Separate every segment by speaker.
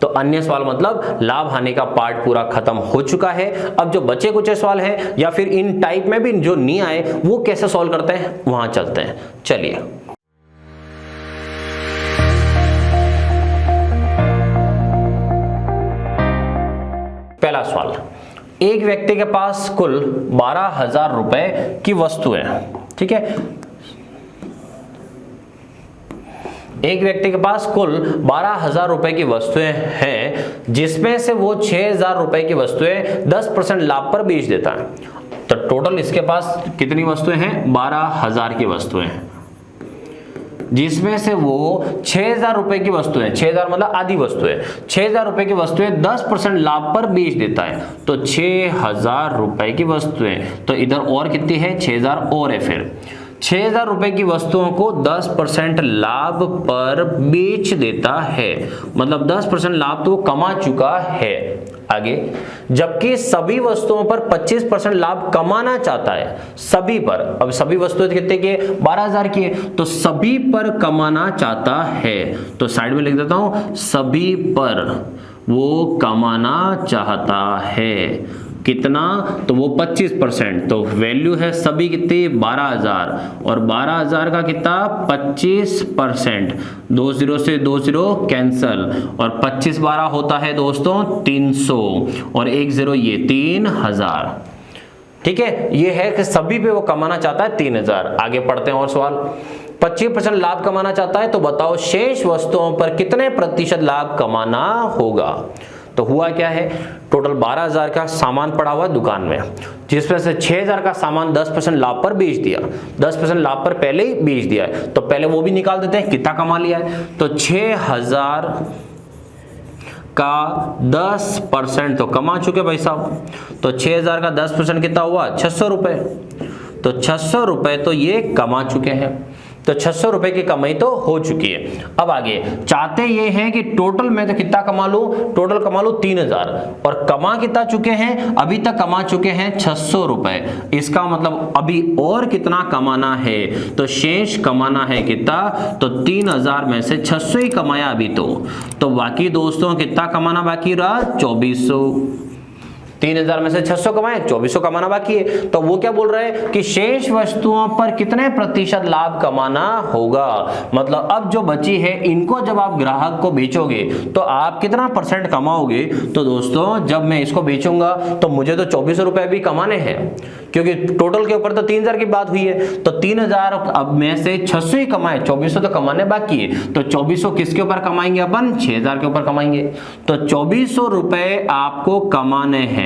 Speaker 1: तो अन्य सवाल मतलब लाभ हानि का पार्ट पूरा खत्म हो चुका है। अब जो बचे कुछ सवाल हैं या फिर इन टाइप में भी जो नहीं आए वो कैसे सॉल्व करते हैं वहां चलते हैं। चलिए, पहला सवाल, एक व्यक्ति के पास कुल 12,000 रुपए की वस्तुएं, ठीक है, एक व्यक्ति के पास कुल 12,000 रुपए की वस्तुएं हैं जिसमें से वो 6,000 रुपए की वस्तुएं 10% लाभ पर बेच देता है। तो टोटल इसके पास कितनी वस्तुएं हैं? 12,000 की वस्तुएं हैं जिसमें से वो 6,000 रुपए की वस्तुएं, 6,000 मतलब आधी वस्तुएं, 6,000 रुपए की वस्तुएं 10% लाभ पर बेच देता है। तो 6,000 रुपए की वस्तुएं, तो इधर और कितनी है? 6,000 और है। फिर 6,000 रुपए की वस्तुओं को 10% लाभ पर बेच देता है, मतलब 10% लाभ तो वो कमा चुका है। आगे, जबकि सभी वस्तुओं पर 25% लाभ कमाना चाहता है, सभी पर। अब सभी वस्तुएं कितने की? 12,000 की है, तो सभी पर कमाना चाहता है। तो साइड में लिख देता हूं, सभी पर वो कमाना चाहता है। कितना? तो वो 25%, तो वैल्यू है सभी कितनी? 12,000, और 12,000 का कितना? 25%, 2 0 से 2 0 कैंसल, और 25 12 होता है दोस्तों 300, और 1 0 ये 3,000। ठीक है, ये है कि सभी पे वो कमाना चाहता है 3,000। आगे पढ़ते हैं और सवाल। 25% लाभ कमाना चाहता है, तो बताओ शेष वस्तुओं पर कितने प्रतिशत लाभ कमाना होगा? तो हुआ क्या है, टोटल 12,000 का सामान पड़ा हुआ दुकान में, जिसमें से 6,000 का सामान 10% लाभ पर बेच दिया, 10% लाभ पर पहले ही बेच दिया है। तो पहले वो भी निकाल देते हैं कितना कमा लिया है। तो 6,000 का 10% तो कमा चुके भाई साहब। तो 6,000 का 10% कितना हुआ? 600 रुपए। तो 600 रुपए तो ये कमा चुके हैं। तो 600 रुपए की कमाई तो हो चुकी है। अब आगे चाहते ये हैं कि टोटल में तो कितना कमा लूं? टोटल कमा लूं 3,000, और कमा कितना चुके हैं? अभी तक कमा चुके हैं 600 रुपए। इसका मतलब अभी और कितना कमाना है? तो शेष कमाना है कितना? तो 3,000 में से 600 ही कमाया अभी तो बाकी दोस्तों कितना कमाना बाकी रहा? 2,400। 3,000 में से 600 कमाए, 2,400 कमाना बाकी है। तो वो क्या बोल रहे हैं कि शेष वस्तुओं पर कितने प्रतिशत लाभ कमाना होगा? मतलब अब जो बची है इनको जब आप ग्राहक को बेचोगे तो आप कितना % कमाओगे? तो दोस्तों जब मैं इसको बेचूंगा तो मुझे तो 2,400 रुपए भी कमाने हैं, क्योंकि टोटल के ऊपर तो 3,000 की बात हुई है। तो 3,000 अब में से 600 ही कमाए, 2,400 तो कमाने बाकी है। तो 2,400 किसके ऊपर कमाएंगे अपन? 6,000 के ऊपर कमाएंगे। तो 2,400 रुपए आपको कमाने हैं,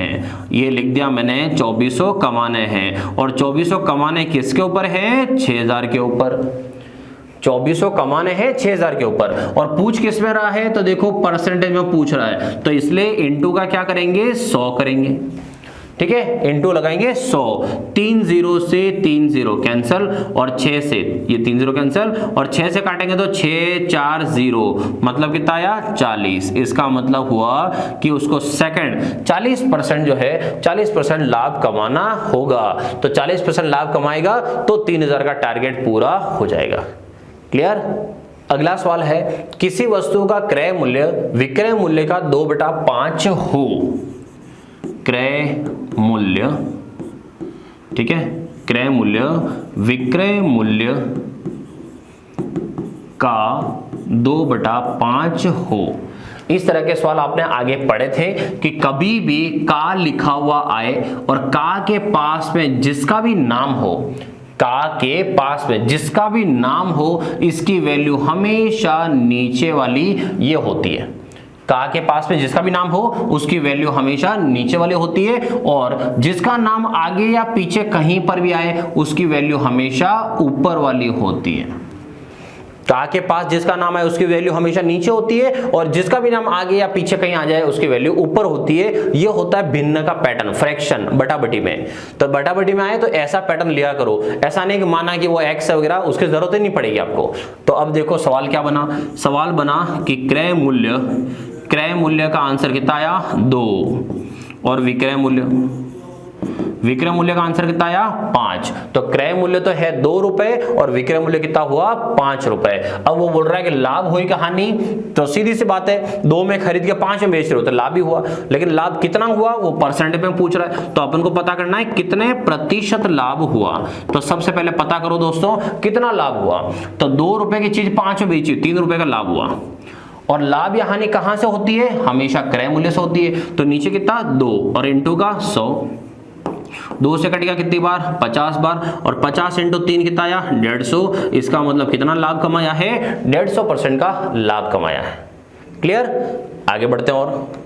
Speaker 1: ये लिख दिया मैंने, 2,400 कमाने हैं। और 2,400 कमाने किसके ऊपर है? 6,000 के ऊपर। 2,400 कमाने हैं 6,000 के ऊपर। और पूछ किस में रहा है? तो देखो परसेंटेज में पूछ रहा है, तो इसलिए इनटू का क्या करेंगे? 100 करेंगे। ठीक है, इनटू लगाएंगे 100। 3 0 से 3 0 कैंसल, और 6 से ये 3 0 कैंसल, और 6 से काटेंगे तो 6 4 0, मतलब कितना आया? 40। इसका मतलब हुआ कि उसको सेकंड 40% जो है 40% लाभ कमाना होगा। तो 40% लाभ कमाएगा तो 3,000 का टारगेट पूरा हो जाएगा। क्लियर? अगला सवाल है, किसी वस्तु का क्रय मूल्य विक्रय मूल्य का 2/5 हो। क्रय मूल्य, ठीक है, क्रय मूल्य विक्रय मूल्य का 2/5 हो। इस तरह के सवाल आपने आगे पढ़े थे कि कभी भी का लिखा हुआ आए और का के पास में जिसका भी नाम हो, का के पास में जिसका भी नाम हो, इसकी वैल्यू हमेशा नीचे वाली ये होती है। का के पास में जिसका भी नाम हो उसकी वैल्यू हमेशा नीचे वाली होती है, और जिसका नाम आगे या पीछे कहीं पर भी आए उसकी वैल्यू हमेशा ऊपर वाली होती है। का के पास जिसका नाम है उसकी वैल्यू हमेशा नीचे होती है, और जिसका भी नाम आगे या पीछे कहीं आ जाए उसकी वैल्यू ऊपर होती है। ये होता है भिन्न का पैटर्न, फ्रैक्शन बटाबटी में। तो बटाबटी में आए तो ऐसा पैटर्न लिया करो, ऐसा नहीं कि माना कि वो एक्स है वगैरह, उसकी जरूरत ही नहीं पड़ेगी आपको। तो अब देखो सवाल क्या बना? सवाल बना कि क्रय मूल्य का आंसर कितना आया? 2, और विक्रय मूल्य विक्रय मूल्य का आंसर कितना आया 5। तो क्रय मूल्य तो है 2 रुपए और विक्रय मूल्य कितना हुआ 5 रुपए। अब वो बोल रहा है कि लाभ हुई कि हानि, तो सीधी सी बात है 2 में खरीद के 5 में बेच रहे हो तो लाभ ही हुआ, लेकिन लाभ कितना हुआ वो परसेंटेज में पूछ रहा है, तो अपन को पता करना है कितने प्रतिशत लाभ हुआ। तो सबसे पहले पता करो दोस्तों कितना लाभ हुआ। तो 2 रुपए की चीज 5 में बेची, 3 रुपए का लाभ हुआ। और लाभ या हानि कहां से होती है, हमेशा क्रय मूल्य से होती है। तो नीचे कितना 2 और इंटू का 100, 2 से कट गया कितनी बार 50 बार, और 50 इंटू 3 कितना आया 150। इसका मतलब कितना लाभ कमाया है 150% का लाभ कमाया है। क्लियर, आगे बढ़ते हैं। और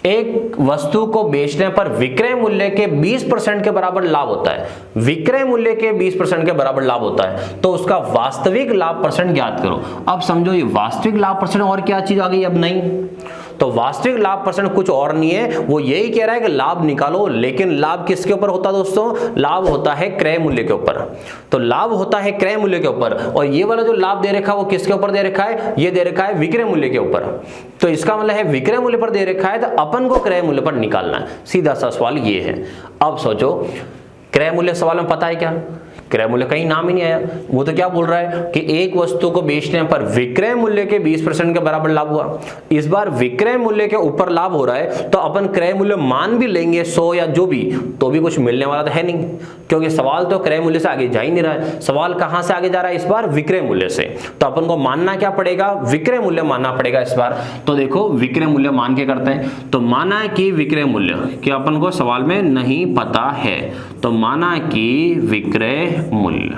Speaker 1: एक वस्तु को बेचने पर विक्रय मूल्य के 20% के बराबर लाभ होता है, विक्रय मूल्य के 20% के बराबर लाभ होता है, तो उसका वास्तविक लाभ परसेंट ज्ञात करो। अब समझो ये वास्तविक लाभ परसेंट और क्या चीज आ गई, अब नहीं, तो वास्तविक लाभ परसेंट कुछ और नहीं है, वो यही कह रहा है कि लाभ निकालो, लेकिन लाभ किसके ऊपर होता है दोस्तों, लाभ होता है क्रय मूल्य के ऊपर। तो लाभ होता है क्रय मूल्य के ऊपर, और ये वाला जो लाभ दे रखा है वो किसके ऊपर दे रखा है, ये दे रखा है विक्रय मूल्य के ऊपर। तो इसका मतलब है विक्रय मूल्य पर दे रखा है, तो अपन को क्रय मूल्य पर निकालना है। सीधा सा सवाल ये है। अब सोचो क्रय मूल्य सवाल में पता है क्या, क्रय मूल्य कहीं नाम ही नहीं आया। वो तो क्या बोल रहा है कि एक वस्तु को बेचने पर विक्रय मूल्य के 20% के बराबर लाभ हुआ। इस बार विक्रय मूल्य के ऊपर लाभ हो रहा है, तो अपन क्रय मूल्य मान भी लेंगे 100 या जो भी, तो भी कुछ मिलने वाला तो है नहीं, क्योंकि सवाल तो क्रय मूल्य से आगे जा ही नहीं रहा है। सवाल कहां से आगे जा रहा है इस बार, विक्रय मूल्य से। तो अपन को मानना क्या पड़ेगा, विक्रय मूल्य मानना पड़ेगा इस बार। तो देखो विक्रय मूल्य मान के करते हैं। तो माना कि विक्रय मूल्य कि अपन को सवाल में नहीं पता है, तो माना कि विक्रय मूल्य,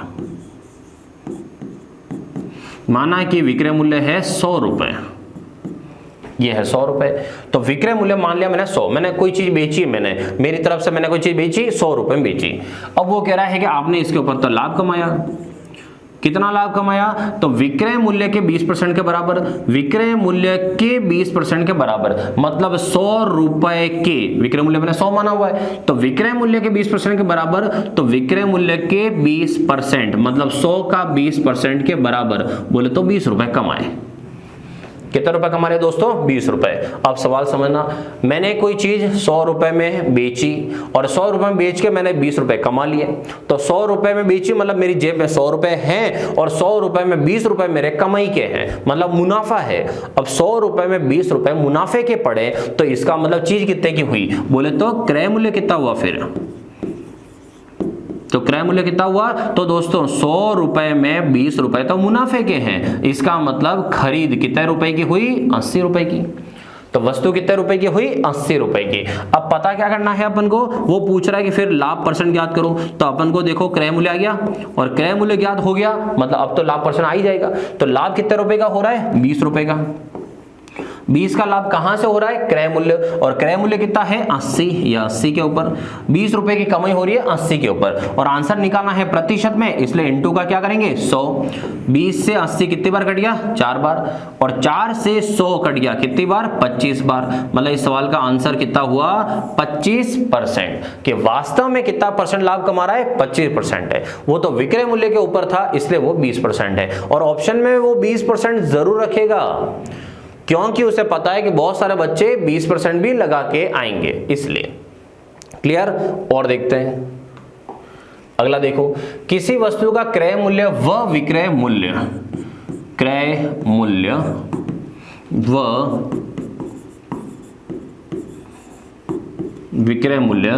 Speaker 1: माना कि विक्रय मूल्य है 100 रुपए, ये है 100 रुपए। तो विक्रय मूल्य मान लिया मैंने 100, मैंने कोई चीज बेची, मैंने मेरी तरफ से मैंने कोई चीज बेची 100 रुपए में बेची। अब वो कह रहा है कि आपने इसके ऊपर तो लाभ कमाया, कितना लाभ कमाया, तो विक्रय मूल्य के 20% के बराबर, विक्रय मूल्य के 20% के बराबर मतलब 100 रुपए के, विक्रय मूल्य मैंने 100 माना हुआ है, तो विक्रय मूल्य के 20% के बराबर, तो विक्रय मूल्य के 20% मतलब 100 का 20% के बराबर बोले तो 20 रुपए कमाए। कितने रुपए कमा रहे दोस्तों, 20 रुपए। अब सवाल समझना, मैंने कोई चीज 100 रुपए में बेची और 100 रुपए में बेच के मैंने 20 रुपए कमा लिए। तो 100 रुपए में बेची मतलब मेरी जेब में 100 रुपए हैं, और 100 रुपए में 20 रुपए मेरे कमाई के हैं, मतलब मुनाफा है। अब 100 रुपए में 20 रुपए मुनाफे के पड़े, तो इसका मतलब चीज कितने की हुई, बोले तो क्रय मूल्य कितना हुआ फिर, तो क्रय मूल्य कितना हुआ, तो दोस्तों 100 रुपए में 20 रुपए तो मुनाफे के हैं, इसका मतलब खरीद कितने रुपए की हुई, 80 रुपए की। तो वस्तु कितने रुपए की हुई, 80 रुपए की। अब पता क्या करना है अपन को, वो पूछ रहा है कि फिर लाभ परसेंट ज्ञात करो। तो अपन को देखो क्रय मूल्य आ गया और क्रय मूल्य ज्ञात हो गया, मतलब अब तो लाभ परसेंट आ ही जाएगा। तो लाभ कितने रुपए का हो रहा है, 20 रुपए का। 20 का लाभ कहां से हो रहा है, क्रय मूल्य, और क्रय मूल्य कितना है 80, या 80 के ऊपर 20 रुपए की कमाई हो रही है 80 के ऊपर, और आंसर निकालना है प्रतिशत में, इसलिए इनटू का क्या करेंगे 100। 20 से 80 कितनी बार कट गया, 4 बार, और 4 से 100 कट गया कितनी बार, 25 बार। मतलब इस सवाल का आंसर कितना हुआ, 25%। कि वास्तव में कितना परसेंट लाभ कमा रहा है, 25% है। वो तो विक्रय मूल्य के ऊपर था इसलिए वो 20% है, और ऑप्शन में वो 20% जरूर रखेगा, क्योंकि उसे पता है कि बहुत सारे बच्चे 20% भी लगा के आएंगे, इसलिए। क्लियर, और देखते हैं अगला। देखो, किसी वस्तु का क्रय मूल्य व विक्रय मूल्य, क्रय मूल्य व विक्रय मूल्य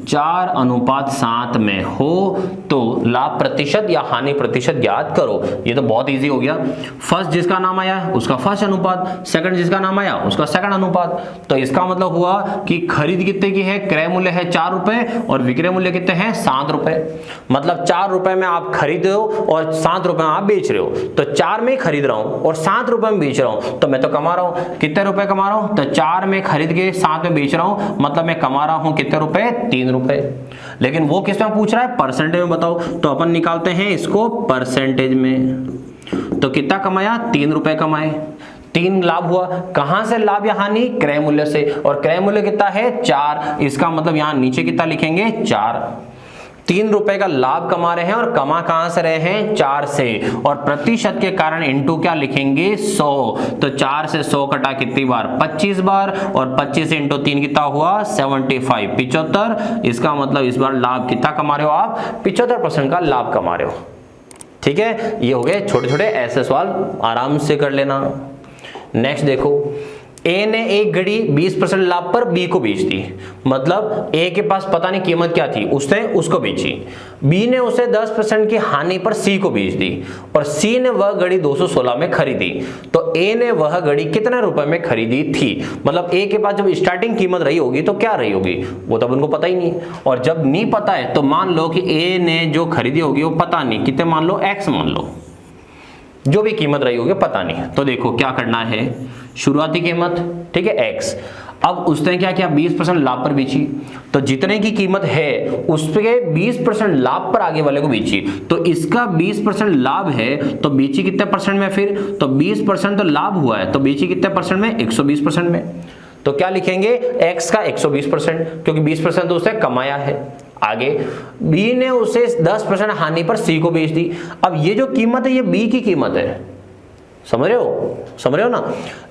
Speaker 1: 4:7 में हो तो लाभ प्रतिशत या हानि प्रतिशत ज्ञात करो। ये तो बहुत इजी हो गया। फर्स्ट जिसका नाम आया उसका फर्स्ट अनुपात, सेकंड जिसका नाम आया उसका सेकंड अनुपात। तो इसका मतलब हुआ कि खरीद कितने की है, क्रय मूल्य है 4 रुपए और विक्रय मूल्य कितने हैं 7 रुपए। मतलब 4 रुपए में आप खरीद रहे हो और 7 रुपए में आप बेच रहे हो, तो 4 में खरीद रहा हूं और 7 रुपए में बेच रहा हूं, तो मैं तो कमा रहा हूं कितने रुपए कमा रहा हूं, तो 4 में खरीद के 7 में बेच रहा हूं, मतलब मैं कमा रहा हूं कितने रुपए, 3 रुपए। लेकिन वो किस में पूछ रहा है, परसेंटेज में बताओ। तो अपन निकालते हैं इसको परसेंटेज में। तो कितना कमाया, 3 रुपए कमाए, 3 लाभ हुआ। कहां से लाभ या हानि, क्रय मूल्य से, और क्रय मूल्य कितना है 4। इसका मतलब यहां नीचे कितना लिखेंगे 4। 3 रुपए का लाभ कमा रहे हैं और कमा कहां से रहे हैं 4 से, और प्रतिशत के कारण इनटू क्या लिखेंगे 100। तो 4 से 100 कटा कितनी बार 25 बार, और 25 इंटू 3 कितना हुआ 75 75। इसका मतलब इस बार लाभ कितना कमा रहे हो आप 75% का लाभ कमा रहे हो। ठीक है, ये हो गए छोटे छोटे ऐसे सवाल, आराम से कर लेना। नेक्स्ट देखो, ए ने एक घड़ी 20% लाभ पर बी को बेच दी। मतलब ए के पास पता नहीं कीमत क्या थी, उसने उसको बेची। बी ने उसे 10% की हानि पर सी को बेच दी, और सी ने वह घड़ी 216 में खरीदी। तो ए ने वह घड़ी कितने रुपए में खरीदी थी। मतलब ए के पास जब स्टार्टिंग कीमत रही होगी तो क्या रही होगी, वो तब उनको पता ही नहीं। और जब नहीं पता है तो मान लो कि ए ने जो खरीदी होगी वो पता नहीं कितने, मान लो एक्स, मान लो जो भी कीमत रही होगी पता नहीं। तो देखो क्या करना है, शुरुआती कीमत ठीक है x। अब उसने क्या किया 20% लाभ पर बेची, तो जितने की कीमत है उस पे 20% लाभ पर आगे वाले को बेची। तो इसका 20% लाभ है तो बेची कितने परसेंट में, फिर तो 20% तो लाभ हुआ है तो बेची कितने परसेंट में 120% में। तो क्या लिखेंगे x का 120%, क्योंकि 20% तो उसने कमाया है। आगे B ने उसे 10% हानि पर C को बेच दी। अब ये जो कीमत है ये B की कीमत है, समझ रहे हो ना।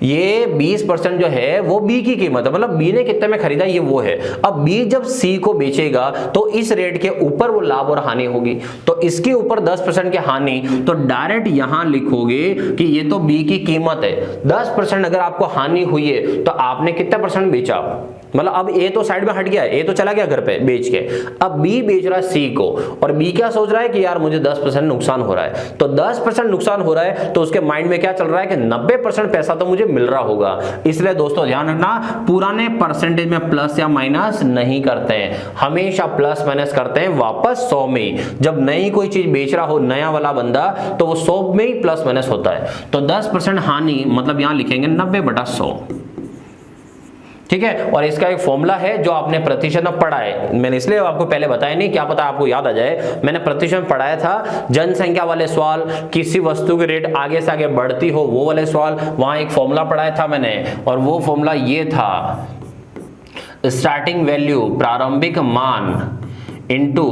Speaker 1: ये 20% जो है वो B की कीमत है, मतलब B ने कितने में खरीदा ये वो है। अब B जब C को बेचेगा तो इस रेट के ऊपर वो लाभ और हानि होगी, तो इसके ऊपर 10% की हानि, तो डायरेक्ट यहां लिखोगे कि ये तो B की कीमत है। 10% अगर आपको हानि हुई है तो आपने कितने परसेंट बेचा, मतलब अब A तो साइड में हट गया है, A तो चला गया घर पे बेच के। अब B बेच रहा है C को, और B क्या सोच रहा है कि यार मुझे 10% नुकसान हो रहा है। तो 10% नुकसान हो रहा है तो उसके माइंड में क्या चल रहा है कि 90% पैसा तो मुझे मिल रहा होगा। इसलिए दोस्तों ध्यान रखना, पुराने परसेंटेज में प्लस या माइनस नहीं करते हैं, हमेशा प्लस माइनस करते हैं वापस 100 में ही। जब नई कोई चीज बेच रहा हो नया वाला बंदा तो वो 100 में ही प्लस माइनस होता है। तो 10% हानि मतलब यहां लिखेंगे 90/100। ठीक है, और इसका एक फॉर्मूला है जो आपने प्रतिशत में पढ़ा है, मैंने इसलिए आपको पहले बताया नहीं, क्या पता आपको याद आ जाए। मैंने प्रतिशत में पढ़ाया था जनसंख्या वाले सवाल, किसी वस्तु की रेट आगे से आगे बढ़ती हो वो वाले सवाल, वहां एक फॉर्मूला पढ़ाया था मैंने, और वो फॉर्मूला ये था स्टार्टिंग वैल्यू प्रारंभिक मान इंटू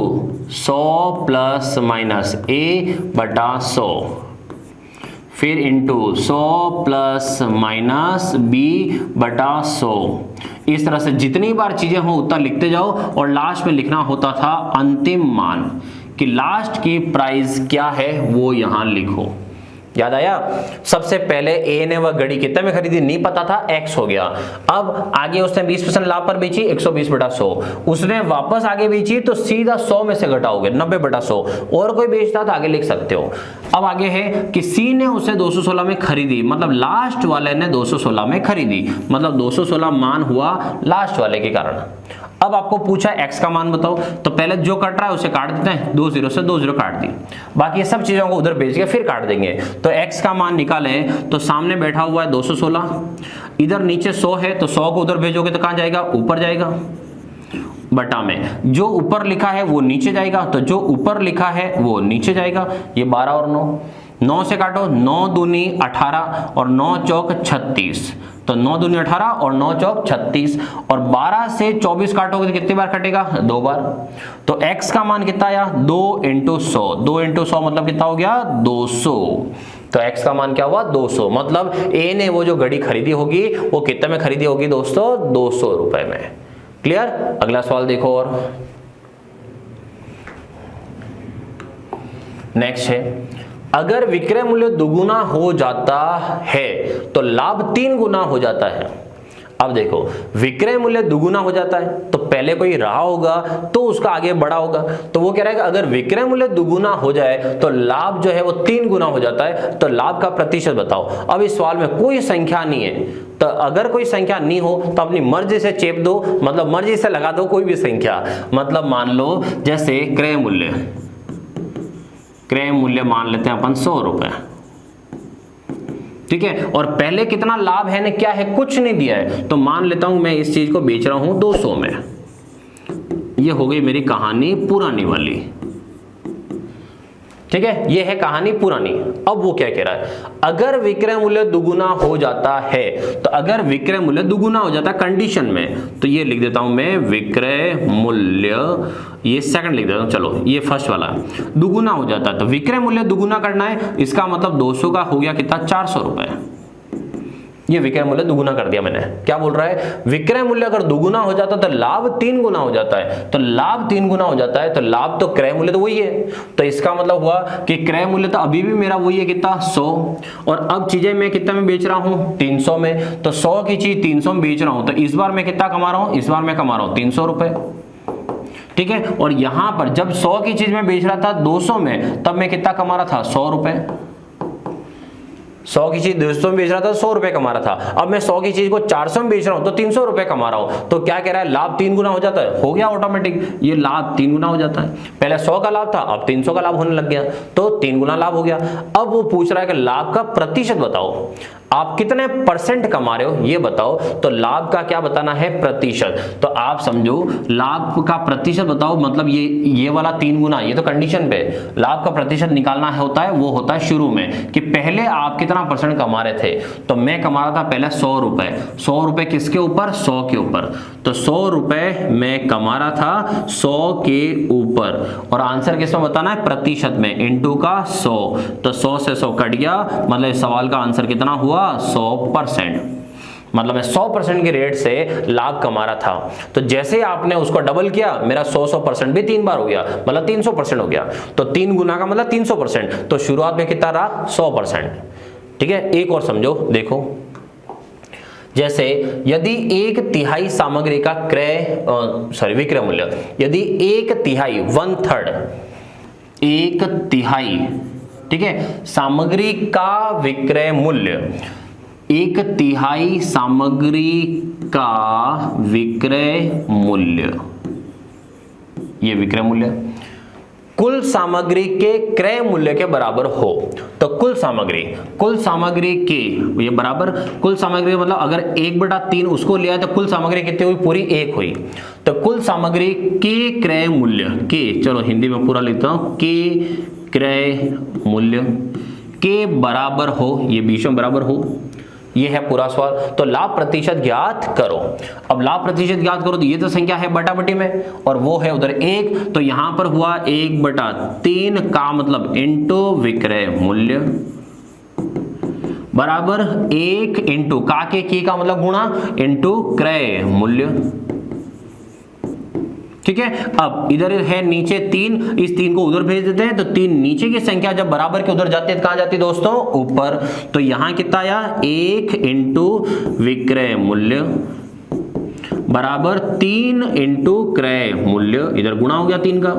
Speaker 1: 100 प्लस माइनस A/100, फिर इंटू 100 प्लस माइनस B/100। इस तरह से जितनी बार चीजें हो उतना लिखते जाओ, और लास्ट में लिखना होता था अंतिम मान, कि लास्ट की प्राइस क्या है वो यहां लिखो। याद आया। सबसे पहले ए ने वह घड़ी कितने में खरीदी नहीं पता था, x हो गया। अब आगे उसने 20% लाभ पर बेची 120/100, उसने वापस आगे बेची तो सीधा 100 में से घटाओगे 90/100, और कोई बेचता तो आगे लिख सकते हो। अब आगे है कि सी ने उसे 216 में खरीदी, मतलब लास्ट वाले ने 216 में खरीदी, मतलब 216 मान हुआ लास्ट वाले के कारण। अब आपको पूछा x का मान बताओ, तो पहले जो कट रहा है उसे काट देते हैं, 20 से 20 काट दी, बाकी सब चीजों को उधर भेज के फिर काट देंगे। तो x का मान निकालें तो सामने बैठा हुआ है 216, इधर नीचे 100 है तो 100 को उधर भेजोगे तो कहां जाएगा, ऊपर जाएगा, बटा में जो ऊपर लिखा है वो नीचे जाएगा, तो जो ऊपर लिखा है वो नीचे जाएगा। ये 12 और 9 से काटो, 9 दूनी 18 और 9 चौक 36, तो 9 दूनी 18 और 9 चौक 36, और 12 से 24 काटोगे तो कितनी बार कटेगा, 2 बार। तो x का मान कितना आया 2 × 100, 2 × 100 मतलब कितना हो गया 200। तो x का मान क्या हुआ 200, मतलब a ने वो जो घड़ी खरीदी होगी वो कितने में खरीदी होगी दोस्तों 200 रुपए में। क्लियर। अगला सवाल देखो, और नेक्स्ट है, अगर विक्रय मूल्य दुगुना हो जाता है तो लाभ 3 गुना हो जाता है। अब देखो विक्रय मूल्य दुगुना हो जाता है तो पहले कोई रहा होगा तो उसका आगे बढ़ा होगा, तो वो कह रहा है कि अगर विक्रय मूल्य दुगुना हो जाए तो लाभ जो है वो 3 गुना हो जाता है, तो लाभ का प्रतिशत बताओ। अब इस सवाल में कोई संख्या नहीं है, तो अगर कोई संख्या नहीं हो तो अपनी मर्जी से चेप दो, मतलब मर्जी से लगा दो कोई भी संख्या। मतलब मान लो जैसे क्रय मूल्य मान लेते हैं अपन 100 रुपए, ठीक है, और पहले कितना लाभ है ने क्या है कुछ नहीं दिया है, तो मान लेता हूं मैं इस चीज को बेच रहा हूं 200 में। ये हो गई मेरी कहानी पुरानी वाली। ठीक है, ये है कहानी पुरानी। अब वो क्या कह रहा है, अगर विक्रय मूल्य दुगुना हो जाता है, तो अगर विक्रय मूल्य दुगुना हो जाता है कंडीशन में, तो ये लिख देता हूं मैं विक्रय मूल्य, ये सेकंड लिख देता हूं, चलो ये फर्स्ट वाला दुगुना हो जाता है। तो विक्रय मूल्य दुगुना करना है, इसका मतलब 200 का हो गया कितना, 400 रुपए। ये विक्रय मूल्य दुगुना कर दिया मैंने। क्या बोल रहा है, विक्रय मूल्य अगर दुगुना हो जाता तो लाभ 3 गुना हो जाता है, तो लाभ 3 गुना हो जाता है, तो लाभ तो क्रय मूल्य तो वही है, तो इसका मतलब हुआ कि क्रय मूल्य तो अभी भी मेरा वही है कितना, 100, और अब चीजें मैं कितना में बेच रहा हूं, 300 में, तो 100 की चीज 300 में बेच रहा हूं, तो इस बार मैं कितना कमा रहा हूं, इस बार मैं कमा रहा हूं 300 रुपए। ठीक है, और यहां पर जब 100 की चीज मैं बेच रहा था 200 में, तब मैं कितना कमा रहा था, 100 रुपए। 100 की चीज 200 में बेच रहा था, 100 रुपए कमा रहा था। अब मैं 100 की चीज को 400 में बेच रहा हूं, तो 300 रुपए कमा रहा हूं। तो क्या कह रहा है, लाभ 3 गुना हो जाता है, हो गया ऑटोमेटिक, ये लाभ 3 गुना हो जाता है। पहले 100 का लाभ था, अब 300 का लाभ होने लग गया, तो 3 गुना लाभ हो गया। अब वो पूछ रहा है कि लाभ का प्रतिशत बताओ, आप कितने परसेंट कमा रहे हो ये बताओ। तो लाभ का क्या बताना है, प्रतिशत। तो आप समझो लाभ का प्रतिशत बताओ, मतलब ये वाला 3 गुना, ये तो कंडीशन पे लाभ का प्रतिशत निकालना है, होता है वो होता है शुरू में कि पहले आप कितना परसेंट कमा रहे थे। तो मैं कमा रहा था पहले 100 रुपए, 100 रुपए किसके ऊपर, 100 के ऊपर, तो 100 रुपए मैं कमा रहा था 100 के ऊपर, और आंसर किसमें बताना है, प्रतिशत में, इनटू का 100, तो 100 से 100 कट गया, मतलब इस सवाल का आंसर कितना हुआ, 100%। मतलब मैं 100% के रेट से लाभ कमा रहा था। तो जैसे आपने उसको डबल किया, मेरा 100% भी 3 बार हो गया, मतलब 300% हो गया। तो 3 गुना का मतलब 300%, तो शुरुआत में कितना रहा, 100%। ठीक है, एक और समझो, देखो जैसे यदि 1/3 सामग्री का विक्रय मूल्य, यदि 1/3 1/3 1/3, ठीक है, सामग्री का विक्रय मूल्य, 1/3 सामग्री का विक्रय मूल्य, ये विक्रय मूल्य कुल सामग्री के क्रय मूल्य के बराबर हो, तो कुल सामग्री के ये बराबर, कुल सामग्री मतलब अगर 1/3 उसको लिया तो कुल सामग्री कितनी हुई, पूरी 1 हुई। तो कुल सामग्री के क्रय मूल्य के, चलो हिंदी में पूरा लिखता हूं, के क्रय मूल्य के बराबर हो, ये बीच में बराबर हो, ये है पूरा सवाल। तो लाभ प्रतिशत ज्ञात करो। अब लाभ प्रतिशत ज्ञात करो, तो ये तो संख्या है बटाबटी में, और वो है उधर 1, तो यहां पर हुआ 1/3 का मतलब इनटू विक्रय मूल्य बराबर 1 इंटू का के की का मतलब गुणा इंटू क्रय मूल्य। ठीक है, अब इधर है नीचे 3, इस 3 को उधर भेज देते हैं, तो 3 नीचे की संख्या जब बराबर के उधर जाती है, कहां जाती है दोस्तों, ऊपर। तो यहां कितना आया, 1 इंटू विक्रय मूल्य बराबर 3 इंटू क्रय मूल्य, इधर गुणा हो गया 3 का।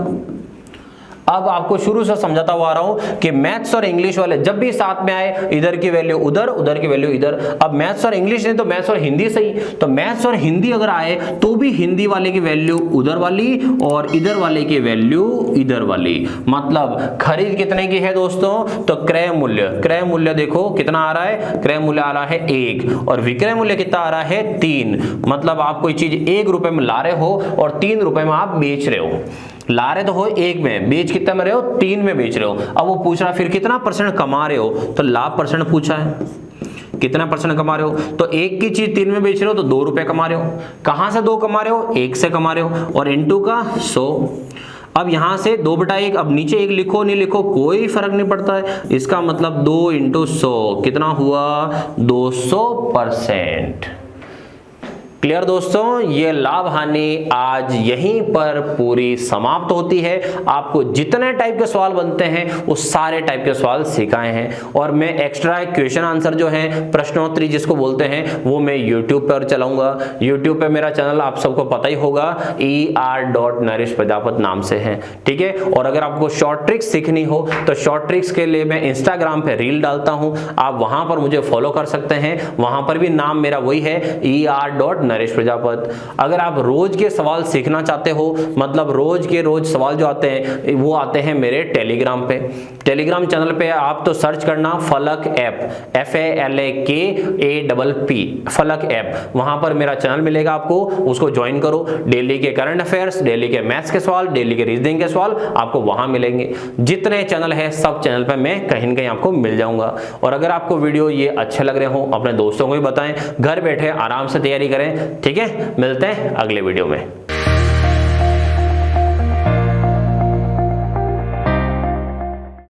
Speaker 1: अब आपको शुरू से समझाता हुआ आ रहा हूं कि मैथ्स और इंग्लिश वाले जब भी साथ में आए, इधर की वैल्यू उधर, उधर की वैल्यू इधर। अब मैथ्स और इंग्लिश नहीं तो मैथ्स और हिंदी सही, तो मैथ्स और हिंदी अगर आए तो भी हिंदी वाले की वैल्यू उधर वाली और इधर वाले की वैल्यू इधर वाली। मतलब खरीद कितने की है दोस्तों, तो क्रय मूल्य देखो कितना आ रहा है, क्रय मूल्य आ रहा है 1, और विक्रय मूल्य कितना आ रहा है 3। मतलब आप कोई चीज 1 रुपए में ला रहे हो और 3 रुपए में आप बेच रहे हो। ला रहे तो हो 1 में, बेच कितना में रहे हो, 3 में बेच रहे हो। अब वो पूछ रहा है फिर कितना परसेंट कमा रहे हो, तो लाभ परसेंट पूछा है, कितना परसेंट कमा रहे हो। तो 1 की चीज 3 में बेच रहे हो तो 2 रुपए कमा रहे हो। कहां से 2 कमा रहे हो, 1 से कमा रहे हो, और इनटू का 100। अब यहां से 2/1, अब नीचे 1 लिखो नहीं लिखो कोई फर्क नहीं पड़ता है, इसका मतलब 2 इंटू 100 कितना हुआ, 200%। क्लियर दोस्तों, ये लाभ हानि आज यहीं पर पूरी समाप्त होती है। आपको जितने टाइप के सवाल बनते हैं वो सारे टाइप के सवाल सिखाए हैं, और मैं एक्स्ट्रा क्वेश्चन आंसर जो है, प्रश्नोत्तरी जिसको बोलते हैं, वो मैं यूट्यूब पर चलाऊंगा। यूट्यूब पे मेरा चैनल आप सबको पता ही होगा, er.नरेश प्रजापत नाम से है, ठीक है। और अगर आपको शॉर्ट ट्रिक्स सीखनी हो तो शॉर्ट ट्रिक्स के लिए मैं इंस्टाग्राम पे रील डालता हूं, आप वहां पर मुझे फॉलो कर सकते हैं। वहां पर भी नाम मेरा वही है, er. नरेश प्रजापत। अगर आप रोज के सवाल सीखना चाहते हो, मतलब रोज के रोज सवाल जो आते हैं वो आते हैं मेरे टेलीग्राम पे। टेलीग्राम चैनल पे आप तो सर्च करना फलक ऐप, FALAKAPP, फलक ऐप, वहां पर मेरा चैनल मिलेगा आपको, उसको ज्वाइन करो। डेली के करंट अफेयर्स, डेली के मैथ्स के सवाल, डेली के रीजनिंग के सवाल आपको वहां मिलेंगे। जितने चैनल है सब चैनल पे मैं कहीं न कहीं आपको मिल जाऊंगा। और अगर आपको वीडियो ये अच्छे लग रहे हो अपने दोस्तों को भी बताएं, घर बैठे आराम से तैयारी करें। ठीक है, मिलते हैं अगले वीडियो में।